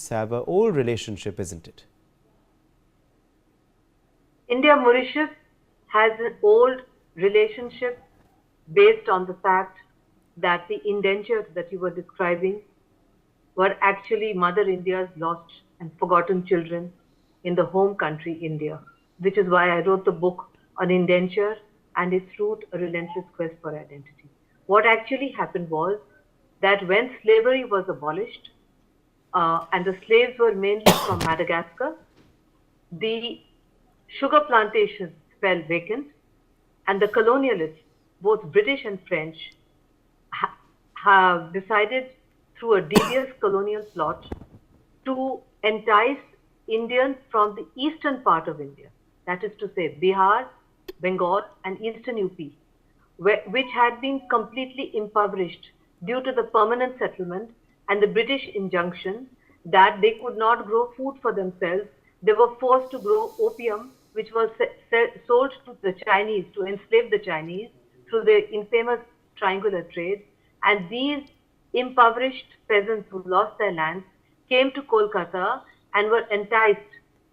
have an old relationship, isn't it? India-Mauritius has an old relationship based on the fact that the indentures that you were describing were actually Mother India's lost and forgotten children in the home country, India, which is why I wrote the book on indenture and its root, A Relentless Quest for Identity. What actually happened was that when slavery was abolished, and the slaves were mainly from Madagascar, the sugar plantations fell vacant, and the colonialists, both British and French, have decided through a devious colonial plot to entice Indians from the eastern part of India, that is to say Bihar, Bengal, and eastern UP, which had been completely impoverished due to the permanent settlement and the British injunction that they could not grow food for themselves. They were forced to grow opium, which was sold to the Chinese to enslave the Chinese through the infamous triangular trade. And these impoverished peasants who lost their lands came to Kolkata and were enticed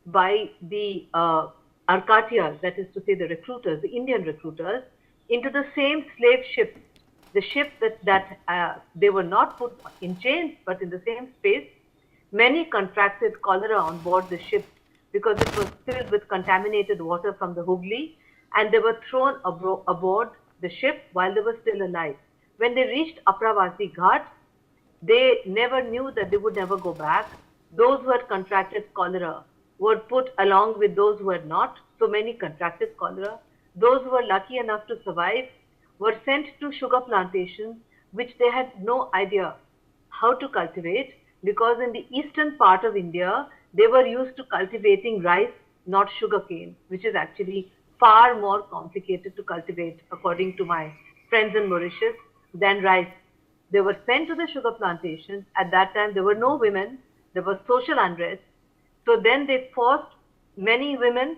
by the Arkatias, that is to say the recruiters, the Indian recruiters, into the same slave ships, the ships that they were not put in chains, but in the same space. Many contracted cholera on board the ships because it was filled with contaminated water from the Hooghly, and they were thrown aboard the ship while they were still alive. When they reached Apravasi Ghat, they never knew that they would never go back. Those who had contracted cholera were put along with those who had not. So many contracted cholera. Those who were lucky enough to survive were sent to sugar plantations, which they had no idea how to cultivate, because in the eastern part of India, they were used to cultivating rice, not sugarcane, which is actually far more complicated to cultivate, according to my friends in Mauritius, than rice. They were sent to the sugar plantations. At that time, there were no women. There was social unrest. So then they forced many women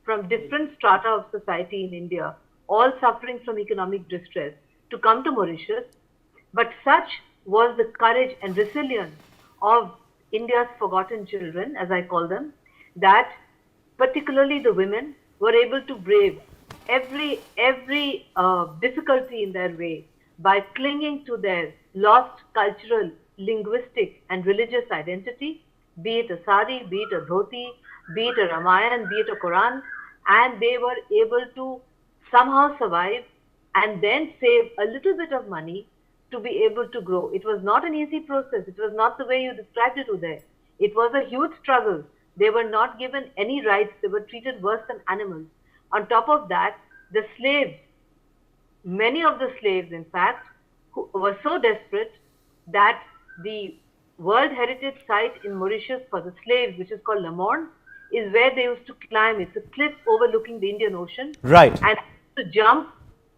from different strata of society in India, all suffering from economic distress, to come to Mauritius. But such was the courage and resilience of India's forgotten children, as I call them, that particularly the women were able to brave every difficulty in their way by clinging to their lost cultural, linguistic, and religious identity, be it a sari, be it a dhoti, be it a Ramayan, be it a Quran, and they were able to somehow survive and then save a little bit of money to be able to grow. It was not an easy process. It was not the way you described it, Uday. It was a huge struggle. They were not given any rights. They were treated worse than animals. On top of that, the slaves, many of the slaves, in fact, who were so desperate that the World Heritage Site in Mauritius for the slaves, which is called Le Morne, is where they used to climb. It's a cliff overlooking the Indian Ocean. Right. And to jump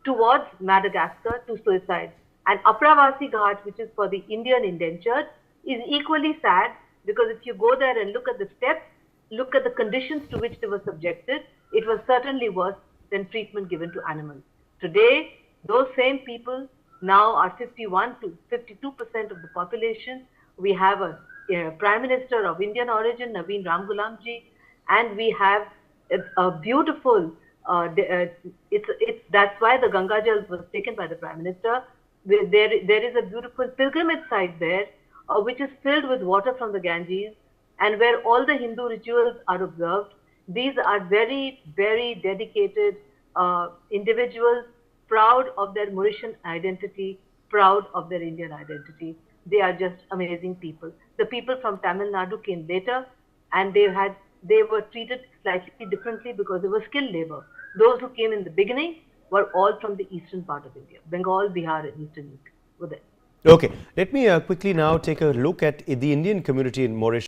towards Madagascar to suicide. And Apravasi Ghat, which is for the Indian indentured, is equally sad, because if you go there and look at the steps, look at the conditions to which they were subjected, it was certainly worse than treatment given to animals. Today, those same people now are 51 to 52% of the population. We have a Prime Minister of Indian origin, Naveen Ramgoolamji, and we have a beautiful, that's why the Ganga Jal was taken by the Prime Minister. There is a beautiful pilgrimage site there, which is filled with water from the Ganges, and where all the Hindu rituals are observed. These are very, very dedicated individuals, proud of their Mauritian identity, proud of their Indian identity. They are just amazing people. The people from Tamil Nadu came later, and they were treated slightly differently because they were skilled labor. Those who came in the beginning were all from the eastern part of India, Bengal, Bihar, and eastern UP. Okay, let me quickly now take a look at the Indian community in Mauritius.